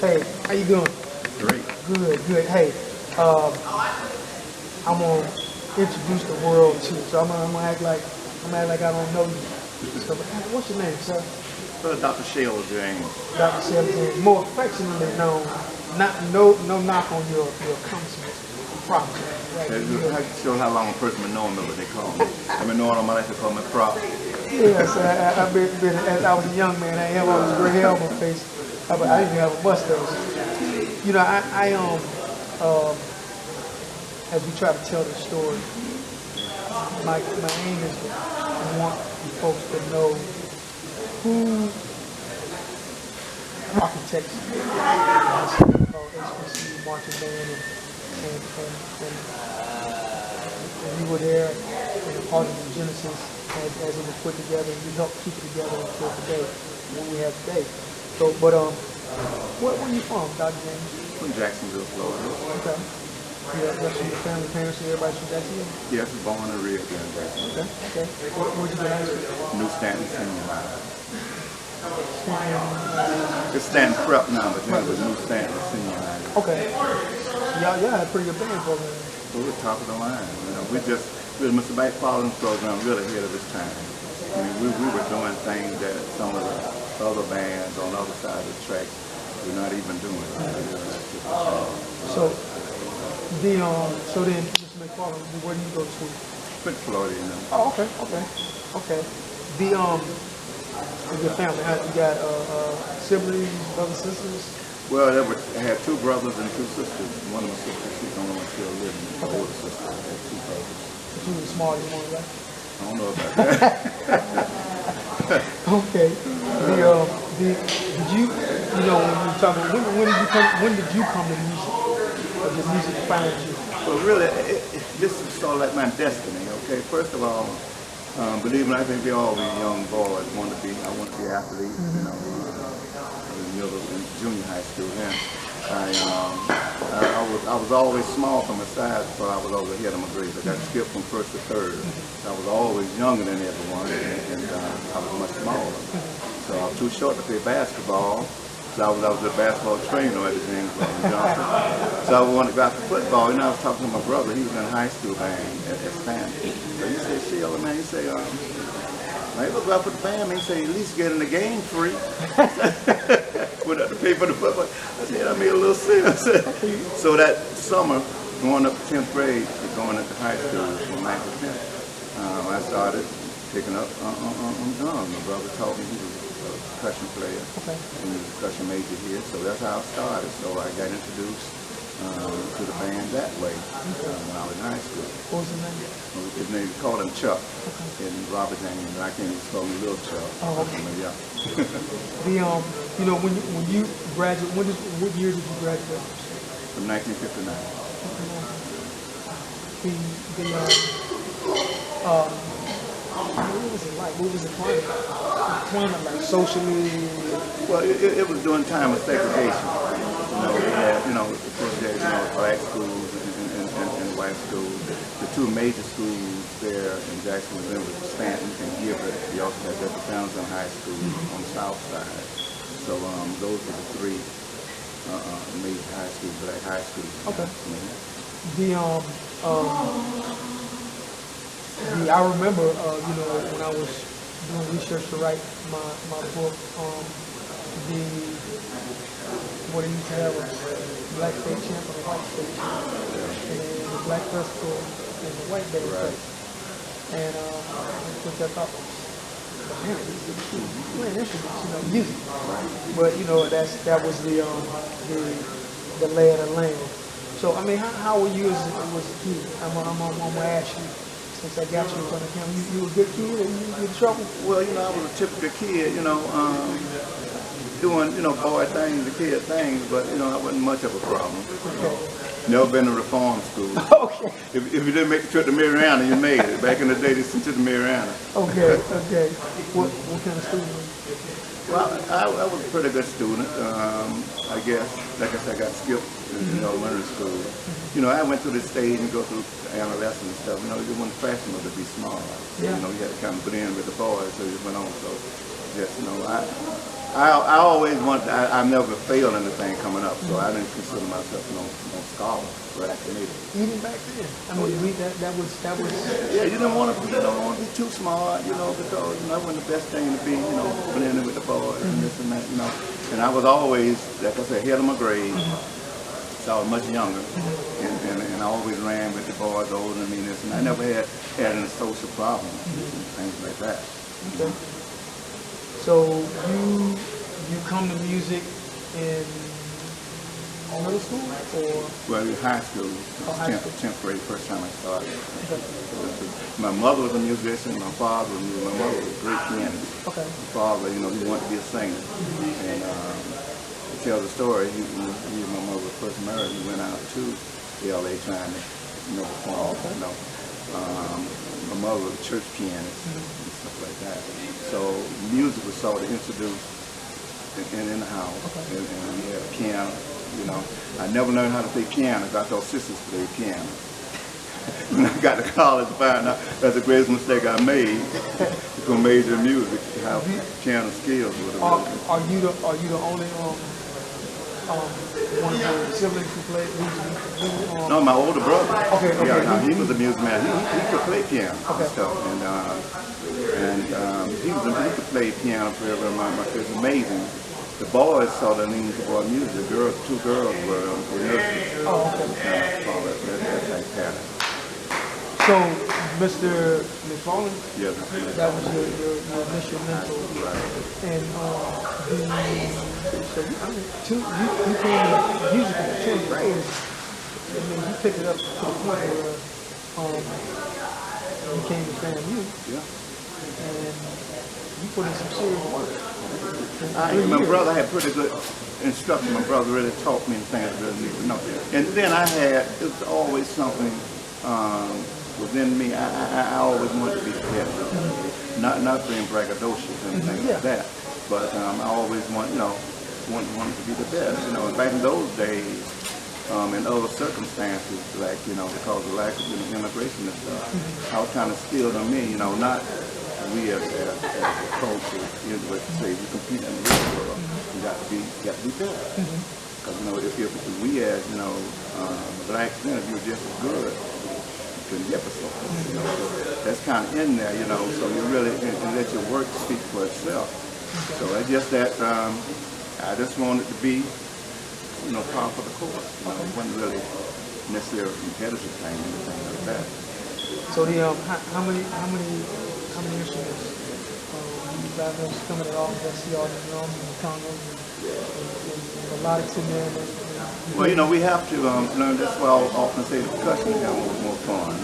Hey, how you doing? Great. Good, good. Hey, I'm gonna introduce the world to you, so I'm gonna act like I don't know you. So, what's your name, sir? Dr. Shaylor James. Dr. Shaylor James, more affectionately known. No knock on your accomplishments. Prof. Right? That shows how long a person been knowing me, what they call me. I've been knowing all my life, they call me Prof. Yes, I've been as I was a young man. I have all this gray hair on my face. I didn't have a mustache. You know, as we try to tell the story, my aim is to want folks to know who architects called HBCU marching band and you were there and a part of the genesis as it was put together, and you helped keep it together until today, when we have today. So, but where are you from, Dr. James? From Jacksonville, Florida. Okay. Yeah, that's from your family, parents, and everybody from Jacksonville? Yes, born and reared here in Jacksonville. Okay, okay. Where'd you go to high school? New Stanton Senior High. It's Stanton Prep now, but then it was New Stanton Senior High. Okay. Y'all had a pretty good band program. We were top of the line. You know, we Mr. Mike Fallon's program really ahead of its time. I mean, we were doing things that some of the other bands on the other side of the track were not even doing. So then, Mr. McFarland, where do you go to school? Went to Florida, you know. Oh, okay. Your family, you got siblings, brothers, sisters? Well, I had two brothers and two sisters. One of my sisters, she's the only one still living. My older sister, I had two brothers. But you were the smartest one, right? I don't know about that. Okay. Did you know, when you were talking, when did you come to music? Or did music find you? Well, really, this is sort of like my destiny, okay? First of all, believe me, I think we all, we young boys, I want to be athletes, you know. Middle and junior high school. Then I was always small from my size before I was over ahead of my grades. I got skipped from first to third. I was always younger than everyone, and I was much smaller. So I was too short to play basketball. So I was a basketball trainer at the James Johnson. So I wanted to go out to football. You know, I was talking to my brother. He was in high school band at Stanford. So he said, "Sheila, man," he said, "Maybe we'll go out for the band." He said, "At least get in the game free." Put up to pay for the football. I said, "That made a little sense." So that summer, going up to 10th grade, going into high school from 9th to 10th, I started picking up on drums. My brother taught me. He was a percussion player, and he was a percussion major here. So that's how I started. So I got introduced to the band that way when I was in high school. What was his name? His name, we called him Chuck, and Robert James, and I can't even call him Little Chuck. Oh, okay. Yeah. You know, when you graduate, what year did you graduate? From 1959. What was it like? What was the climate? Climate like socially? Well, it was during time of segregation. You know, we had, of course, we had, black schools and white schools. The two major schools there in Jacksonville was Stanton and Gilbert. We also had the Townsend High School on the south side. So those were the three major high schools, black high schools. Okay. I remember, when I was doing research to write my book, what it used to have was black state champ and a white state champ, and then the black festival and the white band festival. And which I thought was, man, playing instruments, music. But that was the lay of the land. So I mean, how were you as a kid? I'm gonna ask you. Since I got you in front of him, you were a good kid and you get in trouble? Well, I was a typical kid, doing, boy things, the kid things, but, I wasn't much of a problem. Never been to reform school. Okay. If you didn't make the trip to Mariana, you made it. Back in the day, they sent you to Mariana. Okay. What kind of student were you? Well, I was a pretty good student. I guess, like I said, I got skipped in elementary school. I went through this stage and go through adolescence and stuff. It wasn't fashionable to be small. So, you had to kind of blend with the boys, so it went on. So, just, I always wanted, I never failed anything coming up, so I didn't consider myself no scholar. Right? Even back then, I mean, that was. Yeah, you didn't want to be, too smart, because that wasn't the best thing to be, blending with the boys and this and that, And I was always, like I said, ahead of my grade. So I was much younger, and I always ran with the boys older than me. And I never had any social problems and things like that. Okay. So you come to music in middle school or? Well, in high school, high school. 10th grade, first time I started. Okay. My mother was a musician. My father was a musician. My mother was a great pianist. Okay. My father, he wanted to be a singer, and. Tell the story. He and my mother was first married. We went out to LA trying to, perform. Okay. My mother was a church pianist and stuff like that. So music was sort of introduced in the house, and we had a piano. I never learned how to play piano. I thought sisters played piano. When I got to college, I found out that's the greatest mistake I made. To major in music, to have piano skills. Are you the only one of your siblings who played? No, my older brother. Okay. Yeah, no, he was a music man. He could play piano and stuff, and he could play piano very well. It's amazing. The boys saw the leaning toward music. The girls, two girls were nurses. Oh, okay. That type pattern. So, Mr. McFarland, that was your initial mentor. Right. And you came to music in the 10th grade, and then you picked it up to the point where you came to FAMU. Yeah. And you put in some serious work. My brother had pretty good instruction. My brother really taught me the things I really need to know. And then it was always something within me. I always wanted to be the best. Not being braggadocious and things like that. But I always wanted to be the best. And back in those days, in other circumstances, like, because of lack of immigration and stuff, I was kind of skilled on me, not we as a culture, but say we compete in the real world, we got to be better. Because, if we as, blacks then, if you're just as good, you couldn't get for something, so that's kind of in there, so you really, and let your work speak for itself. So it's just that, I just wanted to be, part of the course. It wasn't really necessarily a competitive thing, anything like that. So how many instruments? You got those coming at all, the drums and the congos and melodics in there. Well, we have to learn. That's why I often say the percussion is more fun.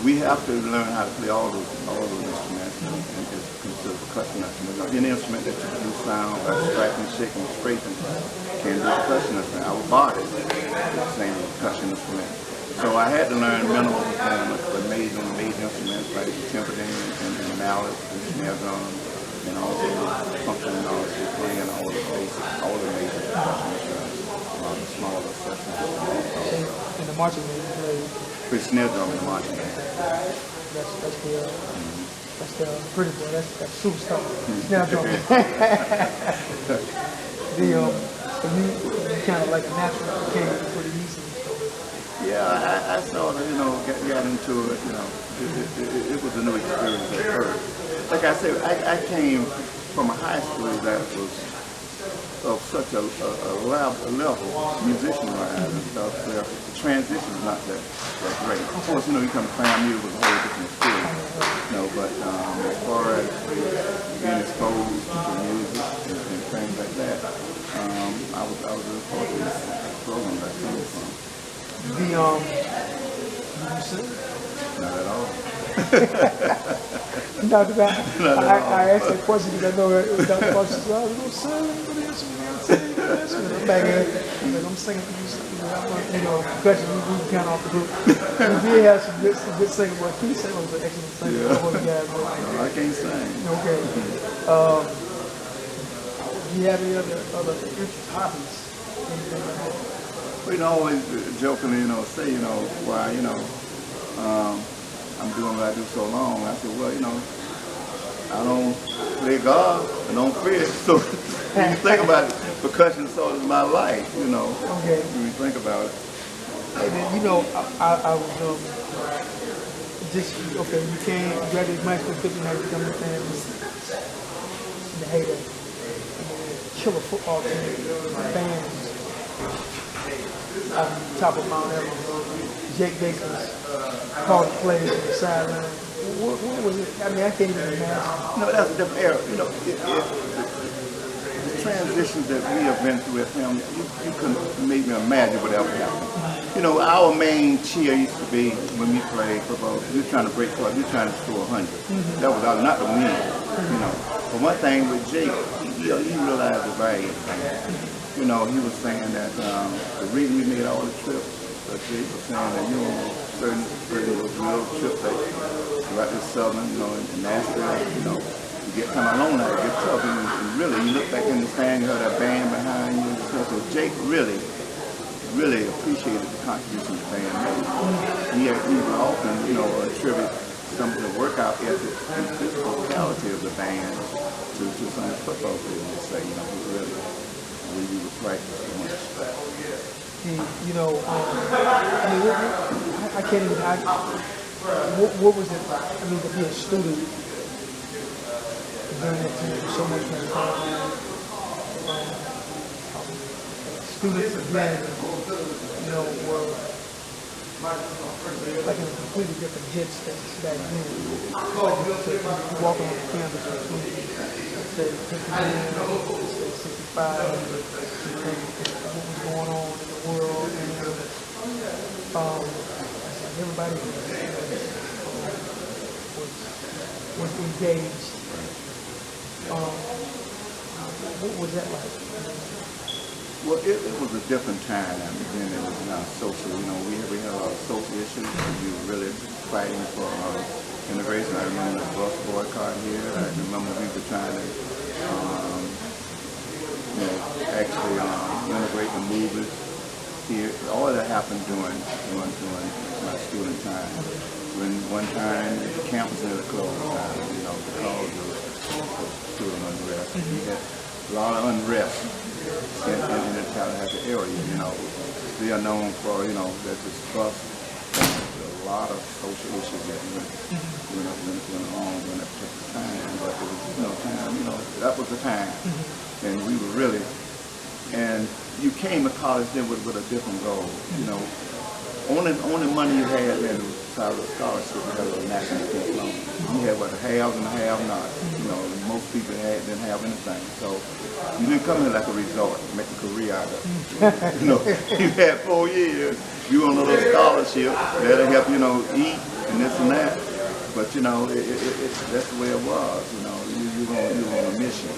We have to learn how to play all those instruments and just consider percussion instruments. Any instrument that you do sound by scratching, shaking, scraping can do percussion instrument. Our body is the same percussion instrument. So I had to learn minimal performance, but major instruments like the timpani and mallet and snare drum, and also function and also playing all the major percussion instruments, the smaller sections. And the marching band you play? With snare drum and the marching band. That's the pretty boy. That's superstar. Snare drum. So you kind of like a natural came pretty easily. Yeah, I sort of, got into it, it was a new experience at first. Like I said, I came from a high school that was of such a level, musician-wise and stuff, where the transition is not that great. Of course, you come to FAMU, it was a whole different experience, but as far as being exposed to music and things like that, I was really fortunate in the program that I came from. Did you sing? Not at all. I asked that question because I know Dr. Bush says, "Oh, we're going to sing, we're going to sing." I'm back here, I'm singing for you, percussion, we kind of off the group. We did have some good singing, but he sang was an excellent singer. No, I can't sing. Okay. Do you have any other interests, hobbies? Anything like that? We always jokingly, say, why, I'm doing what I do so long. I said, well, I don't play God, I don't fish, so When you think about it, percussion sort of my life, you know. Okay. When you think about it. And then, you know, I was just okay. You can't graduate high school 59. You come to family. The heyday. Killer football team, fans, top of Mount Everest. Jake Baker's called the players on the sideline. What was it? I mean, I can't even imagine. No, that's a different era. You know, the transitions that we have been through at FAMU, you couldn't make me imagine what else happened. You know, our main cheer used to be when we played football, we were trying to break club, we were trying to score 100. That was our, not the win, you know. But one thing with Jake, he realized the value of things. You know, he was saying that the reason we made all the trips, Jake was saying that, you know, certain those real trips, like right this southern, you know, in Nashville, you know, you get kind of alone out, it gets tough, and really, you look back in the stand, you heard that band behind you, so Jake really appreciated the contribution the band made. He would often, you know, attribute some of the workout ethic and physicality of the band to some of the football players. Say, you know, he really would practice so much. You know, I mean, I can't even. What was it? I mean, to be a student during that time, so much more time. Students again, you know, were like in a completely different headspace back then. Like you walk on the campus between, say, 59, say 65, and what was going on in the world, and everybody was engaged. What was that like? Well, it was a different time. I mean, then it was not social. You know, we had a lot of social issues. We were really fighting for integration. I remember the bus boycott here. I remember we were trying to, you know, actually integrate the movies here. All of that happened during my student time. When one time the campus nearly closed down, you know, because of student unrest. We had a lot of unrest in the Tallahassee area, you know. They are known for, you know, that this bus, a lot of social issues that went on during that particular time. But it was, you know, time, you know, that was the time. And we were really, and you came to college then with a different goal, you know. Only money you had then was out of the scholarship because of the national defense loan. You had what, the haves and the have-nots. You know, most people didn't have anything. So you didn't come here like a resort, make a career out of it. You know, you had 4 years, you on a little scholarship that'll help, you know, eat and this and that. But you know, that's the way it was. You know, you on a mission.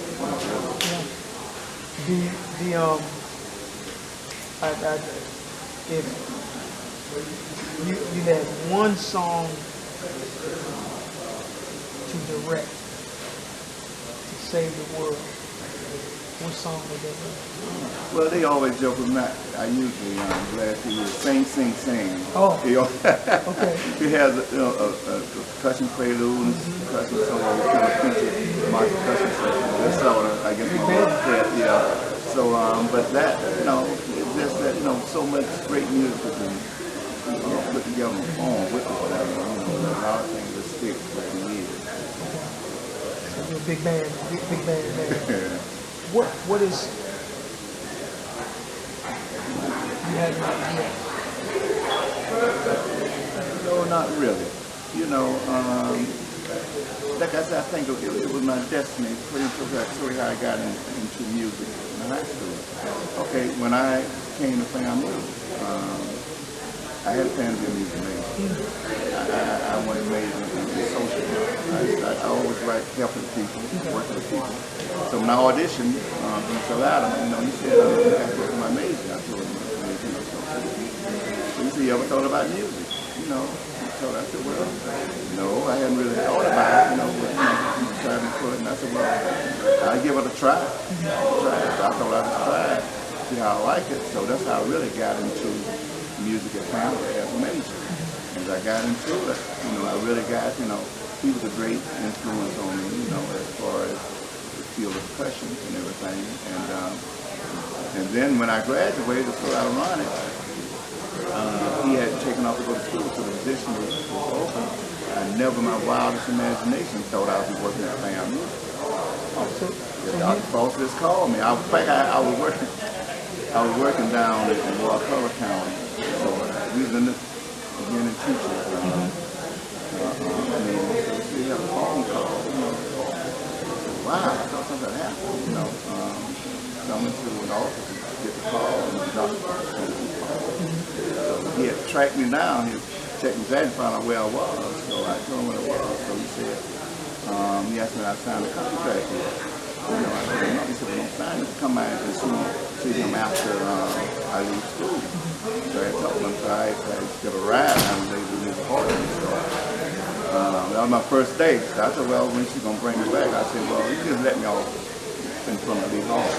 You know, If you had one song to direct to save the world, what song would that be? Well, they always joke with me. I usually, glad to hear sing, sing, sing. Oh, you know, okay. It has a percussion prelude and percussion solo, kind of feature my percussion section. That's sort of, I guess, my yeah. So, but that, you know, it's just that, you know, so much great music has been, you know, put together and formed with us. You know, a lot of things that stick for years. So you're a big band man. What is, you had an idea? No, not really. You know, like I said, I think it was my destiny. Pretty much that's how I got into music in high school. Okay, when I came to FAMU, I had a plan to be a music major. I wanted to major in social work. I always like helping people, working with people. So when I auditioned from Florida, you know, he said, you got to go to my major. I told him, you know, social. So he said, you ever thought about music? You know, so I said, well, no, I hadn't really thought about it, you know, but you know, tried to put it, and I said, well, I'll give it a try. So I thought I'd try it, see how I like it. So that's how I really got into music at FAMU as a major. As I got into it, you know, I really got, you know, he was a great influence on me, you know, as far as the field of percussion and everything. And then when I graduated, it's so ironic, he had taken off to go to school, so the position was open. I never, in my wildest imagination, thought I would be working at FAMU. Dr. Prof just called me. In fact, I was working down in Wakulla County. So we was in the beginning teachers. So we had a phone call. Wow, I thought something had happened. Coming to an office to get the call, and the doctor. So he had tracked me down. He was checking that and found out where I was. So I told him what it was. So he said, he asked me if I signed a contract. I said, no. He said, well, don't sign it. Come by and see him after I leave school. So I told him, so I got a ride down there to his apartment. So that was my first day. So I said, well, when she going to bring me back? I said, well, you just let me off in front of the hall.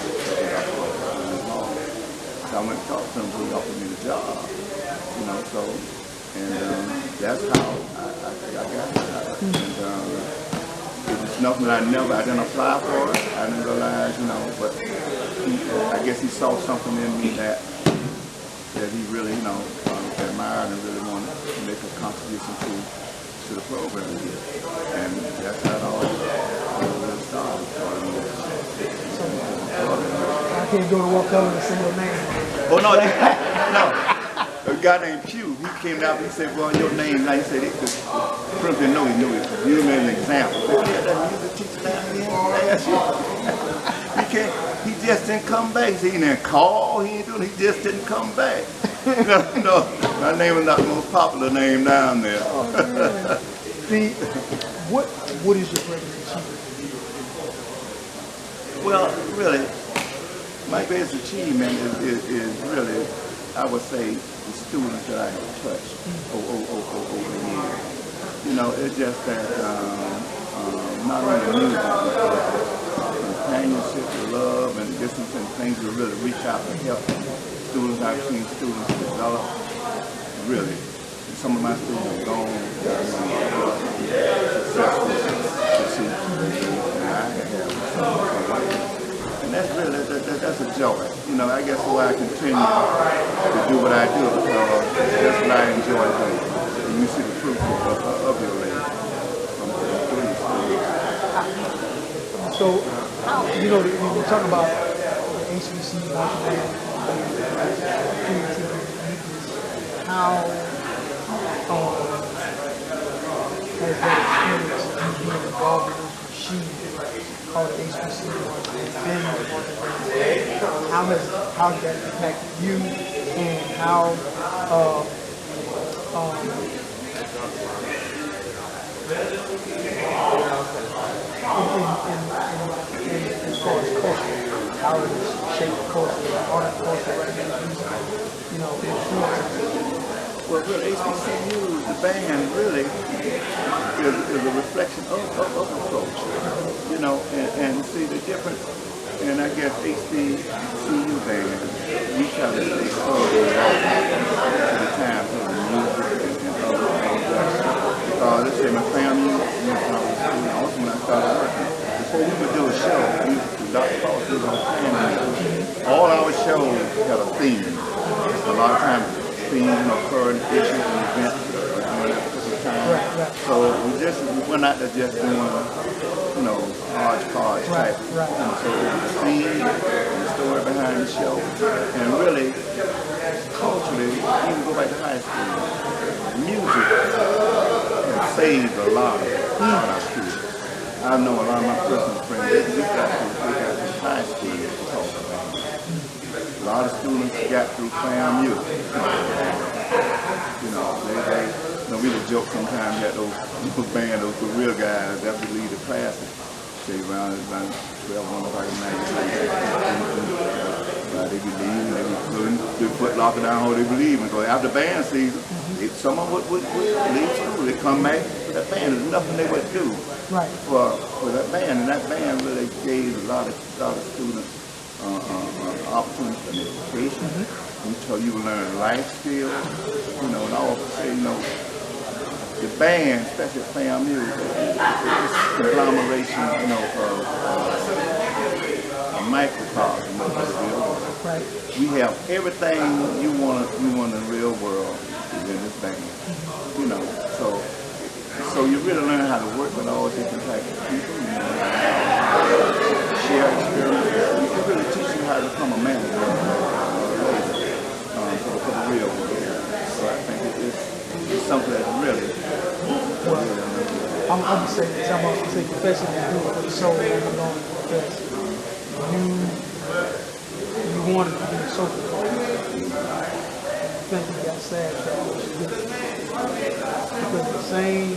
So I went to talk to him, so he offered me the job. That's how I got it. It was nothing that I didn't apply for it. I didn't realize, but I guess he saw something in me that he really, admired and really wanted to make a contribution to the program here. And that's how it all really started. I can't go to Wakulla and say your name. Oh, no, no. A guy named Pugh, he came out and he said, well, your name, like he said, Prince didn't know he knew it. You made an example. He had that music teacher down here. He just didn't come back. He didn't call, he just didn't come back. My name was not the most popular name down there. Oh, see, what is your greatest achievement? Well, really, my greatest achievement is really, I would say, the students that I have touched over the years. It's just that not only music, but companionship, love, and different things that really reach out and help students. I've seen students develop, really. And some of my students have gone successful and I have. And that's really, that's a joy. I guess why I continue to do what I do, because that's what I enjoy doing. And you see the fruit of your labor from the students. So, when we talk about the HBC, how has that experience of you being involved in those machines called the HBC how has that impacted you, and how as far as culture, how it has shaped the culture, art and culture, influences? Well, really, HBCU, the band, really is a reflection of the culture, and see the difference. And I guess HBCU band, we try to stay close to the times of the music and other things. Because let's say my family, also when I started working, before we would do a show, Dr. Prof was on FAMU. All our shows had a theme. A lot of times, themes, current issues and events during that particular time. Right. So we went out there just doing, hodgepodge type. So the theme and the story behind the show, and really culturally, even go back to high school, music has saved a lot of our students. I know a lot of my personal friends, we got to high school to talk about it. A lot of students got through FAMU. We would joke sometimes that those band, those real guys, after they leave the class, say around 12, 1 o'clock at night, they be leaving, they be putting the foot locking down how they be leaving. So after band season, some of them would leave school, they come back with that band. There's nothing they would do for that band, and that band really gave a lot of students opportunity for education. You learn life skills, and I always say, the band, especially FAMU, it's a conglomeration, of microcosm of the real world. Right. We have everything you want in the real world is in this band. You know, so you really learn how to work with all different types of people. You know, share experiences. It really teaches you how to become a manager for the real world. So I think it's something that really. I'm gonna say this. I'm gonna say confession is good for the soul. I'm gonna confess. You wanted to be a social worker. I think you got sad because the same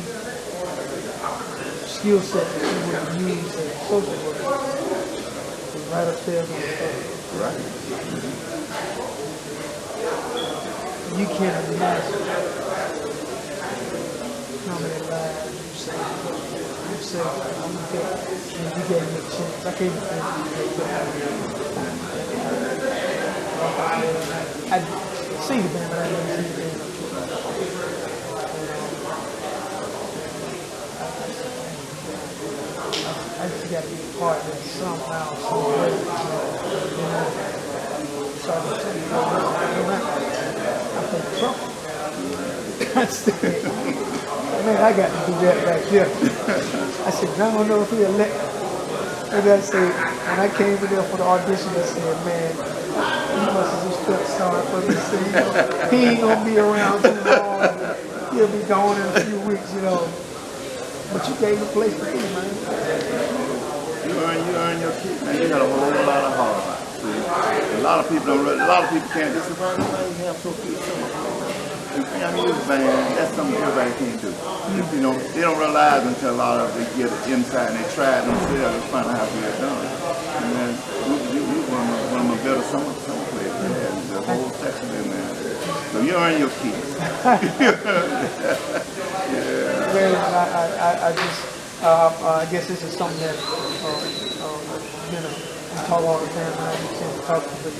skill set that you would have used as a social worker is right upstairs on the table. Right. You can't imagine how many lives you saved. You saved. And you gave me a chance. I can't even think you gave me I seen the band, but I didn't see the band. I just got to be a part of it somehow, some way. You know, so I can tell you, I played trumpet. I said, man, I got to do that back there. I said, I don't know if he'll let me. And I said, when I came in there for the audition, I said, man, he must have just felt sorry for me. He ain't gonna be around too long. He'll be gone in a few weeks, you know. But you gave the place to be, man. You earn your keep, man. You got a whole lot of heart. See, a lot of people can't just say, well, you have so few I mean, this band, that's something everybody can't do. You know, they don't realize until a lot of them get it inside and they try it themselves to find out how to get it done. And then you one of my better summer players. There's a whole section in there. So you earn your keep. I guess this is something that, you know, we talk all the time. I understand talk, but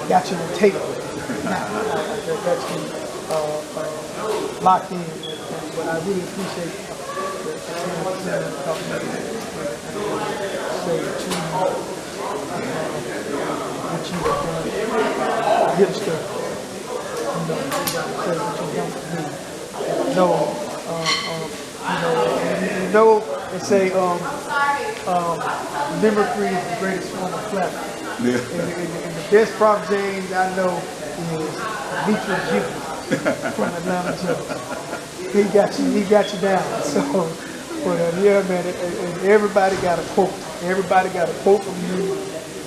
got you on the table. That's me. Locked in, but I really appreciate the chance to talk to you and say to you what you have done. Good stuff. Say what you've done for me. You know, they say mimicry is the greatest form of flattery. And the best Prof James I know is Mitra Jupiter. From Atlanta, Georgia. He got you down. So, but yeah, man, and everybody got a quote. Everybody got a quote from you.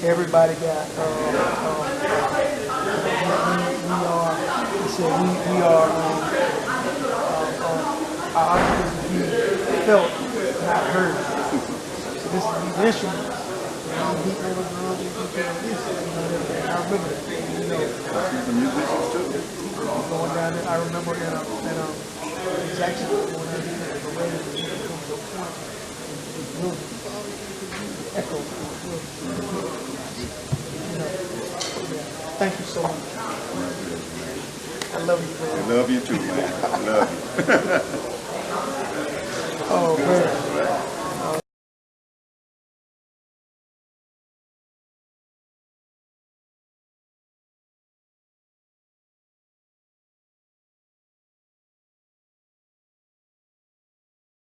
Everybody got. We are. Our occupancy to be felt, not heard. So this is these instruments. I remember that. You know, the musicians too. Going down there, I remember it's actually going down there at the parade and it comes to a point and it echo. You know, yeah. Thank you so much. I love you, man. I love you too, man. I love you. Oh, man.